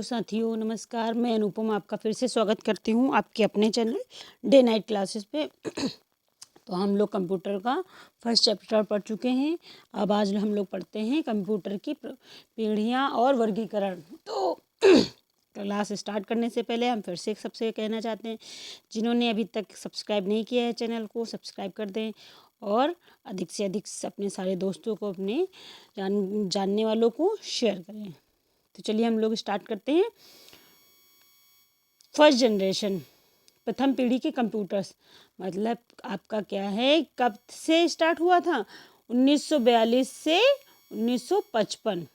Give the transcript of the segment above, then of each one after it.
तो साथियों नमस्कार, मैं अनुपम आपका फिर से स्वागत करती हूँ आपके अपने चैनल डे नाइट क्लासेस पे। तो हम लोग कंप्यूटर का फर्स्ट चैप्टर पढ़ चुके हैं। अब आज हम लोग पढ़ते हैं कंप्यूटर की पीढ़ियाँ और वर्गीकरण। तो क्लास स्टार्ट करने से पहले हम फिर से सबसे कहना चाहते हैं, जिन्होंने अभी तक सब्सक्राइब नहीं किया है चैनल को सब्सक्राइब कर दें और अधिक से अधिक अपने सारे दोस्तों को, अपने जानने वालों को शेयर करें। तो चलिए हम लोग स्टार्ट करते हैं। फर्स्ट जनरेशन, प्रथम पीढ़ी के कंप्यूटर्स, मतलब आपका क्या है, कब से स्टार्ट हुआ था? 1942 से 1955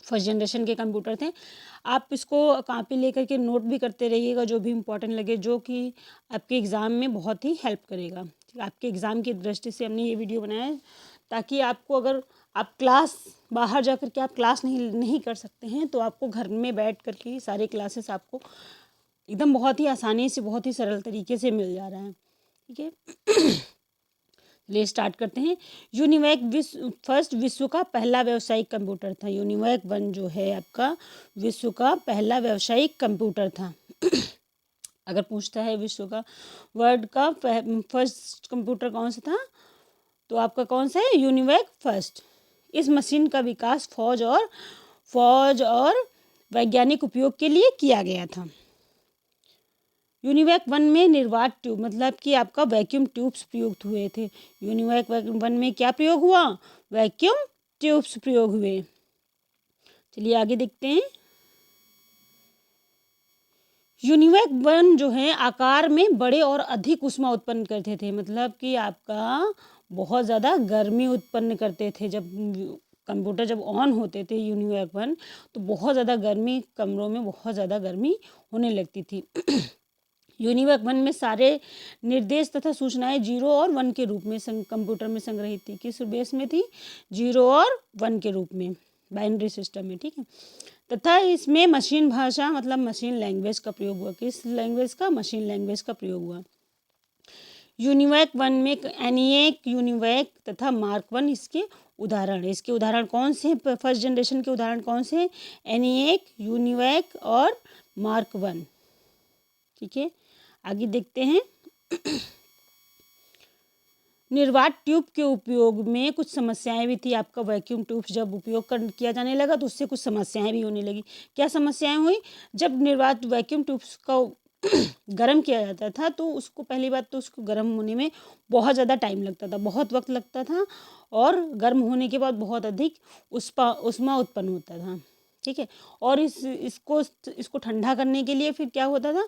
फर्स्ट जनरेशन के कंप्यूटर थे। आप इसको कॉपी लेकर के नोट भी करते रहिएगा, जो भी इम्पोर्टेंट लगे, जो कि आपके एग्ज़ाम में बहुत ही हेल्प करेगा। आपके एग्ज़ाम की दृष्टि से हमने ये वीडियो बनाया है, ताकि आपको, अगर आप क्लास बाहर जा कर के आप क्लास नहीं कर सकते हैं, तो आपको घर में बैठ कर के सारे क्लासेस आपको एकदम बहुत ही आसानी से, बहुत ही सरल तरीके से मिल जा रहा है। ठीक है, चलिए स्टार्ट करते हैं। यूनिवैक फर्स्ट विश्व का पहला व्यावसायिक कंप्यूटर था। यूनिवैक 1 जो है आपका विश्व का पहला व्यावसायिक कंप्यूटर था। अगर पूछता है विश्व का वर्ल्ड का फर्स्ट कंप्यूटर कौन सा था, तो आपका कौन सा है? UNIVAC first. इस मशीन का विकास फौज और वैज्ञानिक उपयोग के लिए किया गया था। यूनिवैक 1 में निर्वात ट्यूब, मतलब कि आपका वैक्यूम ट्यूब्स प्रयुक्त हुए थे। यूनिवैक 1 में क्या प्रयोग हुआ? वैक्यूम ट्यूब्स प्रयोग हुए। चलिए आगे देखते हैं। यूनिवैक 1 जो है आकार में बड़े और अधिक ऊष्मा उत्पन्न करते थे, मतलब कि आपका बहुत ज़्यादा गर्मी उत्पन्न करते थे। जब कंप्यूटर जब ऑन होते थे यूनिवैक 1, तो बहुत ज़्यादा गर्मी, कमरों में बहुत ज़्यादा गर्मी होने लगती थी। यूनिवैक 1 में सारे निर्देश तथा सूचनाएं 0 और 1 के रूप में कंप्यूटर में संग्रहित थी। किस बेस में थी? 0 और 1 के रूप में, बाइनरी सिस्टम में। ठीक है, तथा इसमें मशीन भाषा, मतलब मशीन लैंग्वेज का प्रयोग हुआ। किस लैंग्वेज का? मशीन लैंग्वेज का प्रयोग हुआ। यूनिवैक 1 में एनिएक, यूनिवैक तथा मार्क 1 इसके उदाहरण। इसके उदाहरण कौन से हैं? फर्स्ट जनरेशन के उदाहरण कौन से हैं? एनिएक, यूनिवैक और मार्क 1। ठीक है, आगे देखते हैं। निर्वात ट्यूब के उपयोग में कुछ समस्याएं भी थी। आपका वैक्यूम ट्यूब जब उपयोग किया जाने लगा, तो उससे कुछ समस्याएं भी होने लगी। क्या समस्याएं हुई? जब निर्वात वैक्यूम ट्यूब्स का गर्म किया जाता था, तो उसको, पहली बात तो उसको गर्म होने में बहुत ज़्यादा टाइम लगता था, बहुत वक्त लगता था, और गर्म होने के बाद बहुत अधिक उष्मा उत्पन्न होता था। ठीक है, और इसको ठंडा करने के लिए फिर क्या होता था?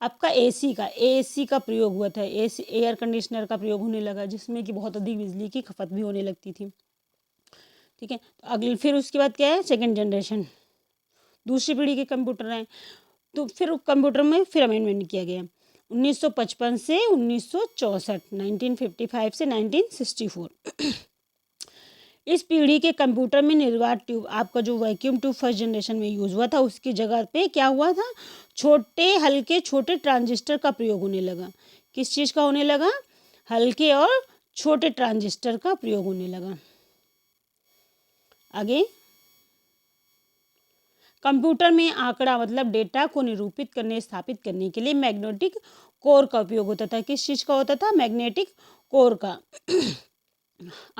आपका एसी का प्रयोग हुआ था। एसी, एयर कंडीशनर का प्रयोग होने लगा, जिसमें कि बहुत अधिक बिजली की खपत भी होने लगती थी। ठीक है, तो अगले फिर उसके बाद क्या है? सेकंड जनरेशन, दूसरी पीढ़ी के कंप्यूटर हैं। तो फिर कंप्यूटर में फिर अमेंडमेंट किया गया 1955 से 1964, 1955 से 1964। इस पीढ़ी के कंप्यूटर में निर्वात ट्यूब, आपका जो वैक्यूम ट्यूब फर्स्ट जनरेशन में यूज़ हुआ था, उसकी जगह पे क्या हुआ था? छोटे ट्रांजिस्टर का प्रयोग होने लगा। किस चीज़ का होने लगा? हल्के और छोटे ट्रांजिस्टर का प्रयोग होने लगा। आगे, कंप्यूटर में आंकड़ा, मतलब डेटा को निरूपित करने, स्थापित करने के लिए मैग्नेटिक कोर का उपयोग होता था। किस चीज़ का होता था? मैग्नेटिक कोर का।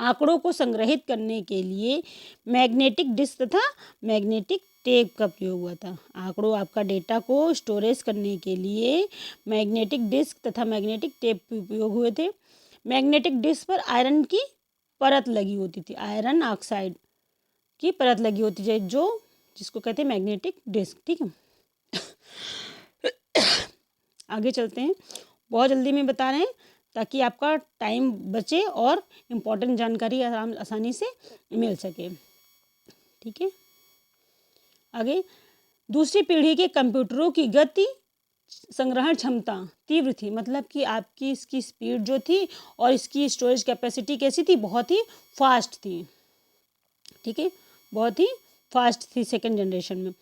आंकड़ों को संग्रहित करने के लिए मैग्नेटिक डिस्क तथा मैग्नेटिक टेप का प्रयोग हुआ था। आंकड़ों, आपका डेटा को स्टोरेज करने के लिए मैग्नेटिक डिस्क तथा मैग्नेटिक टेप के उपयोग हुए थे। मैग्नेटिक डिस्क पर आयरन की परत लगी होती थी, आयरन ऑक्साइड की परत लगी होती है, जिसको कहते हैं मैग्नेटिक डिस्क। ठीक है, आगे चलते हैं। बहुत जल्दी में बता रहे हैं, ताकि आपका टाइम बचे और इम्पोर्टेंट जानकारी आसानी से मिल सके। ठीक है, आगे, दूसरी पीढ़ी के कंप्यूटरों की गति, संग्रहण क्षमता तीव्र थी, मतलब कि आपकी इसकी स्पीड जो थी और इसकी स्टोरेज कैपेसिटी कैसी थी? बहुत ही फास्ट थी। ठीक है, बहुत ही फास्ट थी सेकेंड जनरेशन में।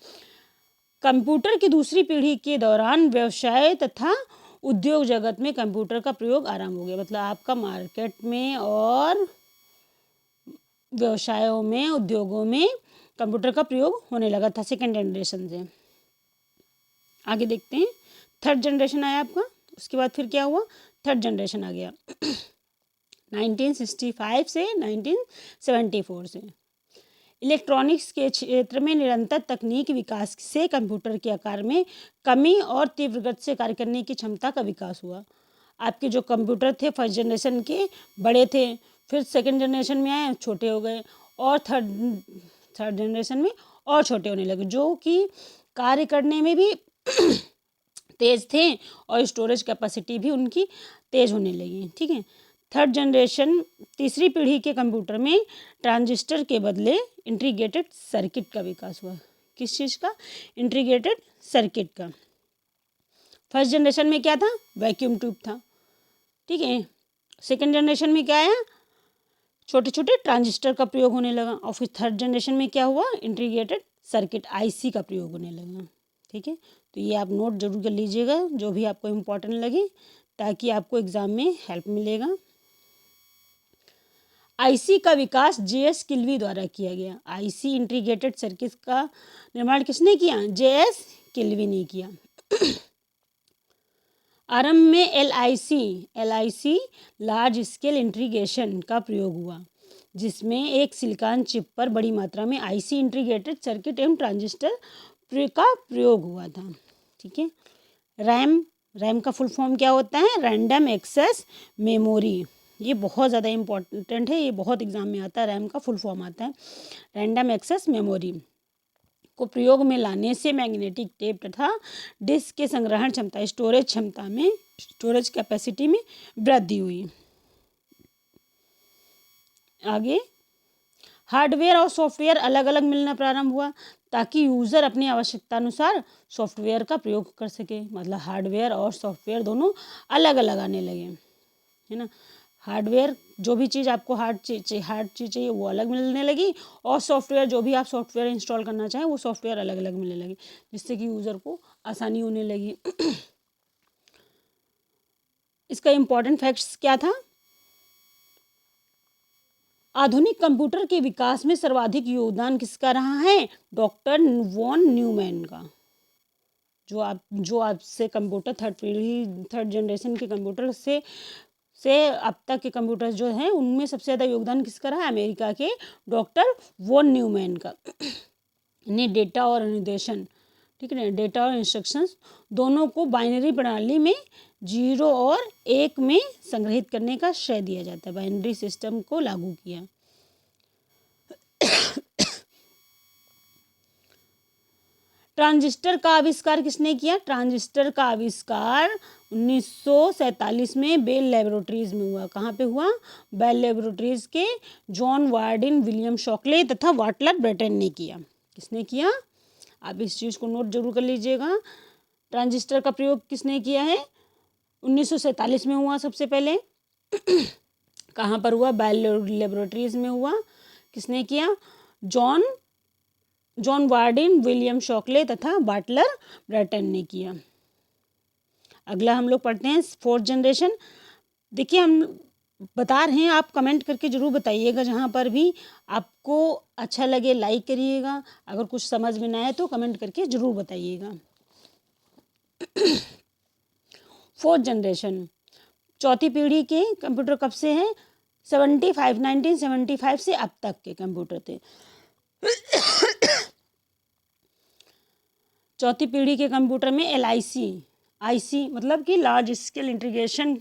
कंप्यूटर की दूसरी पीढ़ी के दौरान व्यवसाय तथा उद्योग जगत में कंप्यूटर का प्रयोग आरंभ हो गया, मतलब आपका मार्केट में और व्यवसायों में, उद्योगों में कंप्यूटर का प्रयोग होने लगा था सेकेंड जनरेशन से। आगे देखते हैं, थर्ड जनरेशन आया आपका, उसके बाद फिर क्या हुआ, थर्ड जनरेशन आ गया 1965 से 1974 से। इलेक्ट्रॉनिक्स के क्षेत्र में निरंतर तकनीक विकास से कंप्यूटर के आकार में कमी और तीव्र गति से कार्य करने की क्षमता का विकास हुआ। आपके जो कंप्यूटर थे फर्स्ट जनरेशन के बड़े थे, फिर सेकंड जनरेशन में आए छोटे हो गए, और थर्ड जनरेशन में और छोटे होने लगे, जो कि कार्य करने में भी तेज थे और स्टोरेज कैपेसिटी भी उनकी तेज होने लगी। ठीक है, थर्ड जनरेशन तीसरी पीढ़ी के कंप्यूटर में ट्रांजिस्टर के बदले इंटीग्रेटेड सर्किट का विकास हुआ। किस चीज़ का? इंटीग्रेटेड सर्किट का। फर्स्ट जनरेशन में क्या था? वैक्यूम ट्यूब था। ठीक है, सेकेंड जनरेशन में क्या आया? छोटे छोटे ट्रांजिस्टर का प्रयोग होने लगा, और फिर थर्ड जनरेशन में क्या हुआ? इंटीग्रेटेड सर्किट आईसी का प्रयोग होने लगा। ठीक है, तो ये आप नोट जरूर कर लीजिएगा जो भी आपको इम्पोर्टेंट लगे, ताकि आपको एग्जाम में हेल्प मिलेगा। आईसी का विकास जेएस किल्वी द्वारा किया गया। आईसी इंटीग्रेटेड सर्किट का निर्माण किसने किया? जेएस किल्वी ने किया। आरंभ में एलआईसी लार्ज स्केल इंटीग्रेशन का प्रयोग हुआ, जिसमें एक सिलिकॉन चिप पर बड़ी मात्रा में आईसी इंटीग्रेटेड सर्किट एवं ट्रांजिस्टर का प्रयोग हुआ था। ठीक है, रैम का फुल फॉर्म क्या होता है? Random access memory. ये बहुत ज़्यादा इम्पोर्टेंट है, ये बहुत एग्जाम में आता है, रैम का फुल फॉर्म आता है रैंडम एक्सेस मेमोरी को प्रयोग में लाने से मैग्नेटिक टेप तथा डिस्क के संग्रहण क्षमता स्टोरेज कैपेसिटी में वृद्धि हुई। आगे हार्डवेयर और सॉफ्टवेयर अलग अलग मिलना प्रारंभ हुआ, ताकि यूज़र अपनी आवश्यकता अनुसार सॉफ्टवेयर का प्रयोग कर सके। मतलब हार्डवेयर और सॉफ्टवेयर दोनों अलग अलग आने लगे, है ना। हार्डवेयर जो भी चीज़ आपको हार्ड चीज़ चाहिए वो अलग मिलने लगी, और सॉफ्टवेयर जो भी आप सॉफ्टवेयर इंस्टॉल करना चाहें वो सॉफ्टवेयर अलग अलग मिलने लगी, जिससे कि यूज़र को आसानी होने लगी। इसका इम्पोर्टेंट फैक्ट्स क्या था? आधुनिक कंप्यूटर के विकास में सर्वाधिक योगदान किसका रहा है? डॉक्टर वॉन न्यूमैन का। जो आपसे कंप्यूटर थर्ड जनरेशन के कंप्यूटर से अब तक के कंप्यूटर जो हैं उनमें सबसे ज़्यादा योगदान किसका रहा है? अमेरिका के डॉक्टर वॉन न्यूमैन का। ने डेटा और निर्देशन, ठीक है ना, डेटा और इंस्ट्रक्शंस दोनों को बाइनरी प्रणाली में 0 और 1 में संग्रहित करने का श्रेय दिया जाता है। बाइनरी सिस्टम को लागू किया। ट्रांजिस्टर का आविष्कार किसने किया? ट्रांजिस्टर का आविष्कार 1947 में बेल लेबोरेटरीज में हुआ। कहाँ पे हुआ? बेल लेबोरेटरीज के जॉन वार्डिन, विलियम शॉकले तथा वाटलर ब्रेटन ने किया। किसने किया? आप इस चीज़ को नोट जरूर कर लीजिएगा। ट्रांजिस्टर का प्रयोग किसने किया है? 1947 में हुआ सबसे पहले। कहाँ पर हुआ? बेल लेबोरेटरीज में हुआ। किसने किया? जॉन वार्डिन, विलियम शॉकले तथा बाटलर ब्रेटन ने किया। अगला हम लोग पढ़ते हैं फोर्थ जनरेशन। देखिए हम बता रहे हैं, आप कमेंट करके जरूर बताइएगा, जहाँ पर भी आपको अच्छा लगे लाइक करिएगा, अगर कुछ समझ में ना आए तो कमेंट करके जरूर बताइएगा। फोर्थ जनरेशन चौथी पीढ़ी के कंप्यूटर कब से हैं? 1975 से अब तक के कंप्यूटर थे। चौथी पीढ़ी के कंप्यूटर में आईसी मतलब कि लार्ज स्केल इंटीग्रेशन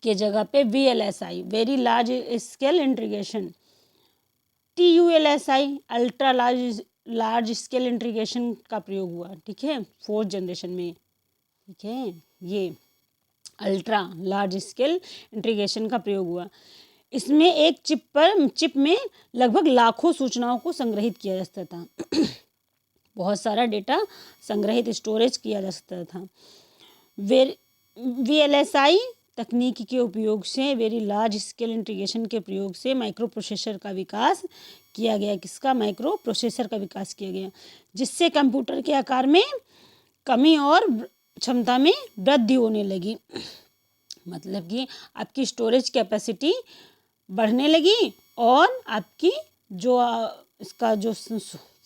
के जगह पे VLSI, very large scale integration, TULSI, ultra large scale integration का प्रयोग हुआ। ठीक है, फोर्थ जनरेशन में। ठीक है, ये अल्ट्रा लार्ज स्केल इंटीग्रेशन का प्रयोग हुआ। इसमें एक चिप में लगभग लाखों सूचनाओं को संग्रहित किया जा सकता था। बहुत सारा डेटा संग्रहित स्टोरेज किया जा सकता था। VLSI तकनीक के उपयोग से, वेरी लार्ज स्केल इंटीग्रेशन के प्रयोग से माइक्रो प्रोसेसर का विकास किया गया। किसका? माइक्रो प्रोसेसर का विकास किया गया, जिससे कंप्यूटर के आकार में कमी और क्षमता में वृद्धि होने लगी। मतलब कि आपकी स्टोरेज कैपेसिटी बढ़ने लगी और आपकी जो इसका जो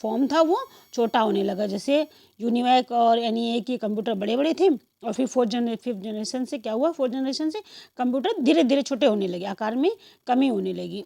फॉर्म था वो छोटा होने लगा। जैसे यूनिवैक और NEA के कंप्यूटर बड़े बड़े थे, और फिर फिफ्थ जनरेशन से क्या हुआ, फोर्थ जनरेशन से कंप्यूटर धीरे धीरे छोटे होने लगे, आकार में कमी होने लगी।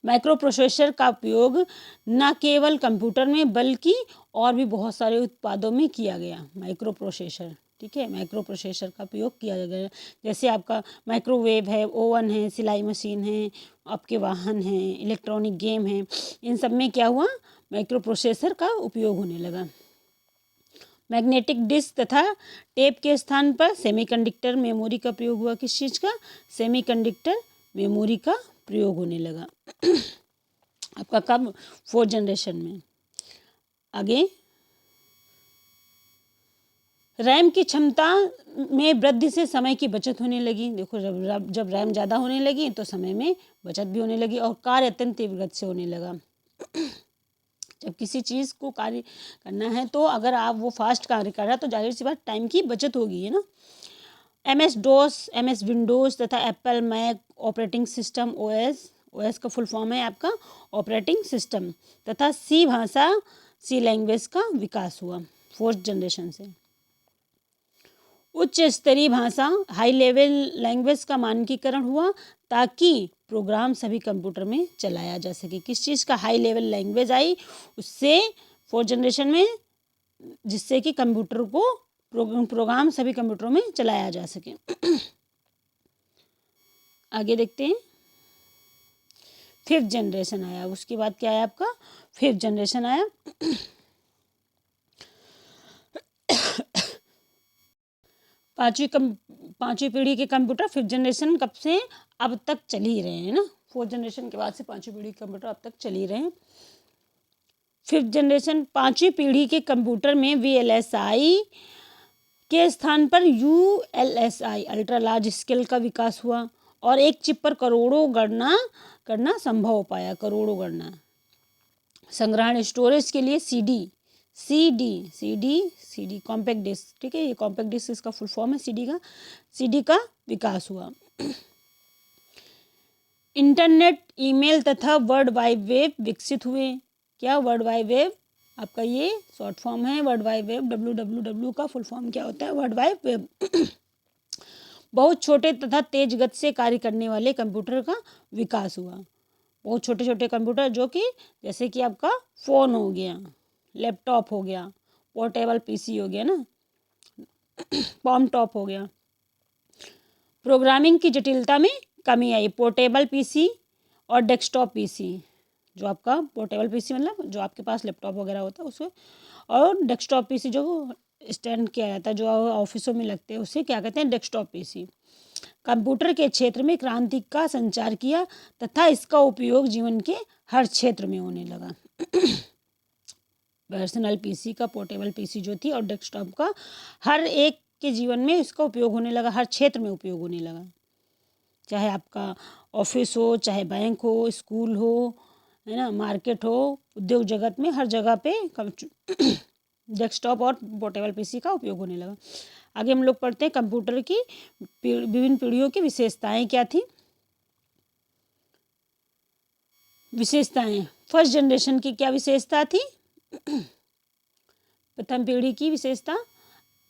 माइक्रो प्रोसेसर का उपयोग न केवल कंप्यूटर में बल्कि और भी बहुत सारे उत्पादों में किया गया। माइक्रो प्रोसेसर, ठीक है, माइक्रो प्रोसेसर का उपयोग किया गया। जैसे आपका माइक्रोवेव है, ओवन है, सिलाई मशीन है, आपके वाहन हैं, इलेक्ट्रॉनिक गेम है, इन सब में क्या हुआ, माइक्रो प्रोसेसर का उपयोग होने लगा। मैग्नेटिक डिस्क तथा टेप के स्थान पर सेमीकंडक्टर मेमोरी का प्रयोग हुआ। किस चीज़ का, सेमीकंडक्टर मेमोरी का प्रयोग होने लगा। आपका कब, फोर्थ जनरेशन में। आगे, रैम की क्षमता में वृद्धि से समय की बचत होने लगी। देखो, जब रैम ज़्यादा होने लगी तो समय में बचत भी होने लगी और कार्य अत्यंत तीव्र गति से होने लगा। जब किसी चीज़ को कार्य करना है तो अगर आप वो फास्ट कार्य कर रहा है तो जाहिर सी बात टाइम की बचत होगी, है ना। MS DOS, MS विंडोज़ तथा Apple Mac operating system OS का फुल फॉर्म है आपका ऑपरेटिंग सिस्टम, तथा C भाषा, C लैंग्वेज का विकास हुआ फोर्थ जनरेशन से। उच्च स्तरीय भाषा, हाई लेवल लैंग्वेज का मानकीकरण हुआ ताकि प्रोग्राम सभी कंप्यूटर में चलाया जा सके। किस चीज़ का, हाई लेवल लैंग्वेज आई उससे फोर्थ जनरेशन में, जिससे कि कंप्यूटर को प्रोग्राम सभी कंप्यूटरों में चलाया जा सके। आगे देखते हैं, फिफ्थ जनरेशन आया। उसके बाद क्या आया आपका, फिफ्थ जनरेशन आया। पांचवी पीढ़ी के कंप्यूटर फिफ्थ जनरेशन कब से अब तक चल ही रहे हैं ना। फोर्थ जनरेशन के बाद से पांचवी पीढ़ी के कंप्यूटर अब तक चल ही रहे हैं। फिफ्थ जनरेशन, पांचवी पीढ़ी के कंप्यूटर में VLSI के स्थान पर ULSI अल्ट्रा लार्ज स्केल का विकास हुआ और एक चिप पर करोड़ों गणना करना संभव हो पाया। करोड़ों गणना। संग्रहण स्टोरेज के लिए CD कॉम्पैक्ट डिस्क, ठीक है, ये कॉम्पैक्ट डिस्क इसका फुल फॉर्म है। CD का विकास हुआ। इंटरनेट, ईमेल तथा वर्ल्ड वाइड वेब विकसित हुए। क्या, वर्ल्ड वाइड वेब आपका ये शॉर्ट फॉर्म है। वर्ल्ड वाइड वेब, WWW का फुल फॉर्म क्या होता है, वर्ल्ड वाइड वेब। बहुत छोटे तथा तेज गति से कार्य करने वाले कंप्यूटर का विकास हुआ। बहुत छोटे छोटे कंप्यूटर, जो कि जैसे कि आपका फ़ोन हो गया, लैपटॉप हो गया, पोर्टेबल PC हो गया ना, पॉम टॉप हो गया। प्रोग्रामिंग की जटिलता में कमी आई। पोर्टेबल PC और डेस्कटॉप PC, जो आपका पोर्टेबल PC मतलब जो आपके पास लैपटॉप वगैरह होता है उसको, और डेस्कटॉप PC जो स्टैंड किया जाता है, जो ऑफिसों में लगते हैं, उसे क्या कहते हैं, डेस्कटॉप PC। कंप्यूटर के क्षेत्र में क्रांति का संचार किया तथा इसका उपयोग जीवन के हर क्षेत्र में होने लगा। पर्सनल PC का, पोर्टेबल PC जो थी, और डेस्कटॉप का, हर एक के जीवन में इसका उपयोग होने लगा, हर क्षेत्र में उपयोग होने लगा। चाहे आपका ऑफिस हो, चाहे बैंक हो, स्कूल हो, है ना, मार्केट हो, उद्योग जगत में, हर जगह पे डेस्कटॉप और पोर्टेबल PC का उपयोग होने लगा। आगे हम लोग पढ़ते हैं कंप्यूटर की विभिन्न पीढ़ियों की विशेषताएं क्या थी। विशेषताएं, फर्स्ट जनरेशन की क्या विशेषता थी। प्रथम पीढ़ी की विशेषता,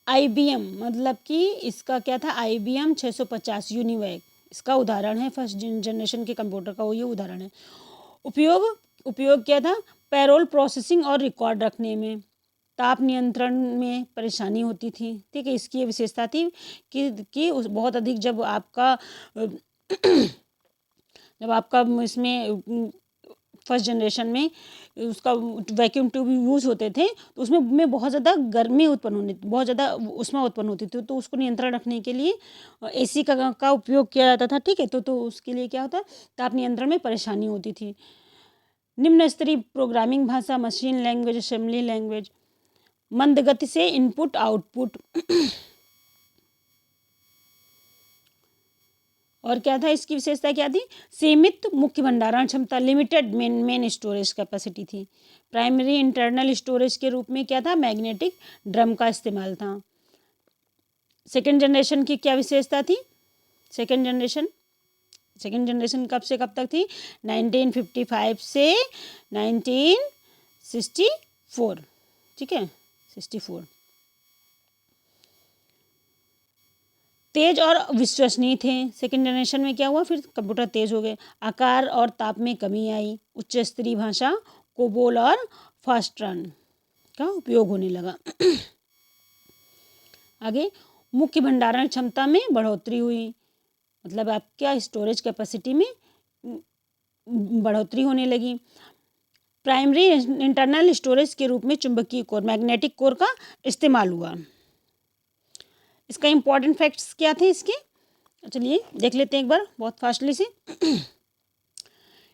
IBM, मतलब कि इसका क्या था, IBM 650 यूनिवैक, इसका उदाहरण है। फर्स्ट जनरेशन के कंप्यूटर का वो ये उदाहरण है। उपयोग क्या था, पैरोल प्रोसेसिंग और रिकॉर्ड रखने में, ताप नियंत्रण में परेशानी होती थी, ठीक है। इसकी विशेषता थी कि बहुत अधिक जब आपका इसमें फर्स्ट जनरेशन में उसका वैक्यूम ट्यूब यूज़ होते थे तो उसमें बहुत ज़्यादा गर्मी बहुत ज़्यादा उष्मा उत्पन्न होती थी, तो उसको नियंत्रण रखने के लिए AC का उपयोग किया जाता था, ठीक है। तो उसके लिए क्या होता, ताप नियंत्रण में परेशानी होती थी। निम्न स्तरीय प्रोग्रामिंग भाषा, मशीन लैंग्वेज, असेंबली लैंग्वेज, मंद गति से इनपुट आउटपुट। और क्या था, इसकी विशेषता क्या थी, सीमित मुख्य भंडारण क्षमता, लिमिटेड मेन स्टोरेज कैपेसिटी थी। प्राइमरी इंटरनल स्टोरेज के रूप में क्या था, मैग्नेटिक ड्रम का इस्तेमाल था। सेकेंड जनरेशन की क्या विशेषता थी, सेकेंड जनरेशन सेकेंड जनरेशन कब से कब तक थी? 1955 से 1964, ठीक है, 64। तेज और विश्वसनीय थे। सेकेंड जनरेशन में क्या हुआ, फिर कंप्यूटर तेज हो गए, आकार और ताप में कमी आई, उच्च स्तरीय भाषा कोबोल और फास्ट्रन का उपयोग होने लगा। आगे मुख्य भंडारण क्षमता में बढ़ोतरी हुई, मतलब आपका स्टोरेज कैपेसिटी में बढ़ोतरी होने लगी। प्राइमरी इंटरनल स्टोरेज के रूप में चुंबकीय कोर मैग्नेटिक कोर का इस्तेमाल हुआ। इसका इंपॉर्टेंट फैक्ट्स क्या थे इसके, चलिए देख लेते हैं एक बार बहुत फास्टली से।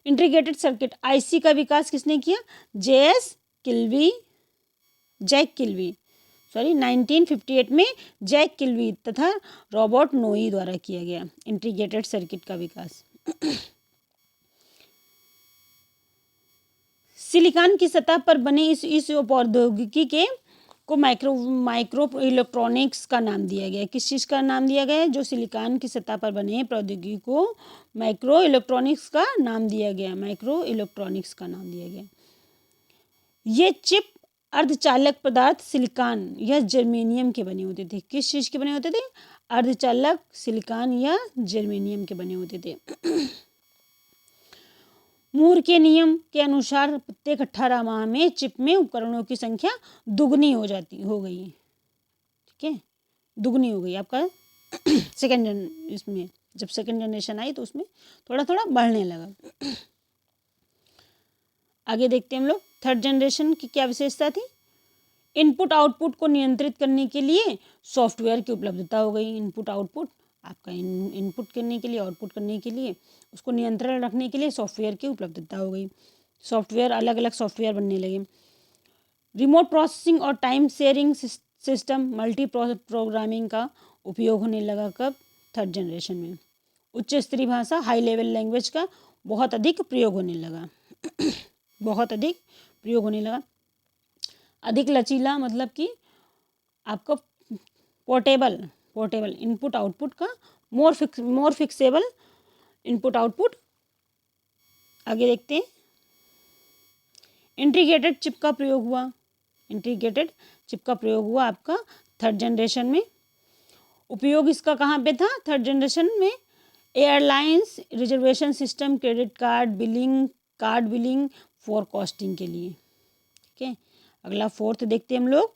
इंटीग्रेटेड सर्किट आईसी का विकास किसने किया? जैक किल्वी 1958 में जैक किल्वी तथा रॉबर्ट नोई द्वारा किया गया इंटीग्रेटेड सर्किट का विकास। सिलिकॉन की सतह पर बने इस प्रौद्योगिकी के को माइक्रो इलेक्ट्रॉनिक्स का नाम दिया गया। किस चीज़ का नाम दिया गया है? जो सिलिकॉन की सतह पर बने प्रौद्योगिकी को माइक्रो इलेक्ट्रॉनिक्स का नाम दिया गया, माइक्रो इलेक्ट्रॉनिक्स का नाम दिया गया। ये चिप अर्धचालक पदार्थ सिलिकॉन या जर्मेनियम के बने होते थे। किस चीज़ के बने होते थे? अर्धचालक सिलिकॉन या जर्मेनियम के बने होते थे। मूर के नियम के अनुसार प्रत्येक 18 माह में चिप में उपकरणों की संख्या दुगनी हो गई, ठीक है, दुगनी हो गई आपका इसमें जब सेकेंड जनरेशन आई तो उसमें थोड़ा थोड़ा बढ़ने लगा। आगे देखते हैं हम लोग थर्ड जनरेशन की क्या विशेषता थी। इनपुट आउटपुट को नियंत्रित करने के लिए सॉफ्टवेयर की उपलब्धता हो गई। इनपुट आउटपुट आपका इनपुट करने के लिए, आउटपुट करने के लिए, उसको नियंत्रण रखने के लिए सॉफ्टवेयर की उपलब्धता हो गई। सॉफ्टवेयर अलग अलग सॉफ्टवेयर बनने लगे। रिमोट प्रोसेसिंग और time sharing system multi programming का उपयोग होने लगा। कब? थर्ड जनरेशन में। उच्च स्तरीय भाषा हाई लेवल लैंग्वेज का बहुत अधिक प्रयोग होने लगा। बहुत अधिक प्रयोग होने लगा। अधिक लचीला मतलब कि आपका पोर्टेबल इनपुट आउटपुट का मोर फिक्सेबल इनपुट आउटपुट। आगे देखते हैं इंटीग्रेटेड चिप का प्रयोग हुआ। इंटीग्रेटेड चिप का प्रयोग हुआ आपका थर्ड जनरेशन में। उपयोग इसका कहाँ पे था? थर्ड जनरेशन में airlines reservation system, credit card billing forecasting के लिए, ठीक है। अगला फोर्थ देखते हैं हम लोग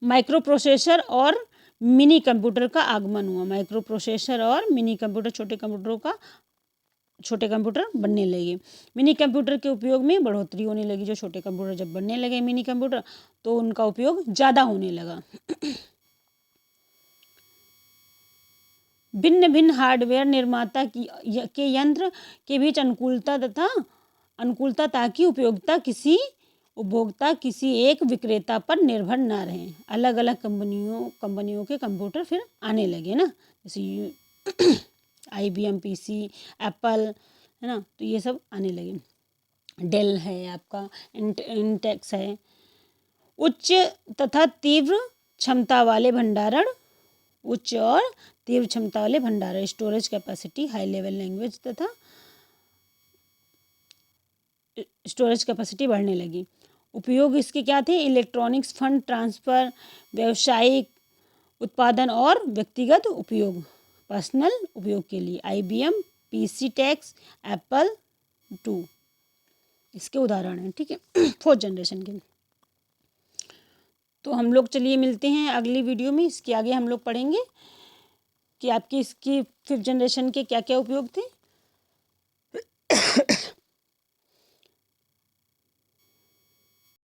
माइक्रो प्रोसेसर और मिनी कंप्यूटर का आगमन हुआ। माइक्रो प्रोसेसर और मिनी कंप्यूटर, छोटे कंप्यूटर बनने लगे। मिनी कंप्यूटर के उपयोग में बढ़ोतरी होने लगी। जो छोटे कंप्यूटर जब बनने लगे मिनी कंप्यूटर, तो उनका उपयोग ज़्यादा होने लगा। भिन्न भिन्न हार्डवेयर निर्माता के यंत्र के बीच अनुकूलता ताकि उपभोक्ता किसी एक विक्रेता पर निर्भर ना रहे। अलग अलग कंपनियों के कंप्यूटर फिर आने लगे ना, जैसे IBM PC, एप्पल, है ना, तो ये सब आने लगे। डेल है आपका, इंटेक्स है। उच्च तथा तीव्र क्षमता वाले भंडारण, उच्च और तीव्र क्षमता वाले भंडारण, storage capacity, high level language तथा स्टोरेज कैपेसिटी बढ़ने लगी। उपयोग इसके क्या थे? इलेक्ट्रॉनिक्स, फंड ट्रांसफ़र, व्यावसायिक उत्पादन और व्यक्तिगत उपयोग, पर्सनल उपयोग के लिए। IBM PC tax, Apple II इसके उदाहरण हैं, ठीक है, फोर्थ जनरेशन के। तो हम लोग चलिए मिलते हैं अगली वीडियो में। इसके आगे हम लोग पढ़ेंगे कि आपकी इसकी फिफ्थ जनरेशन के क्या क्या उपयोग थे।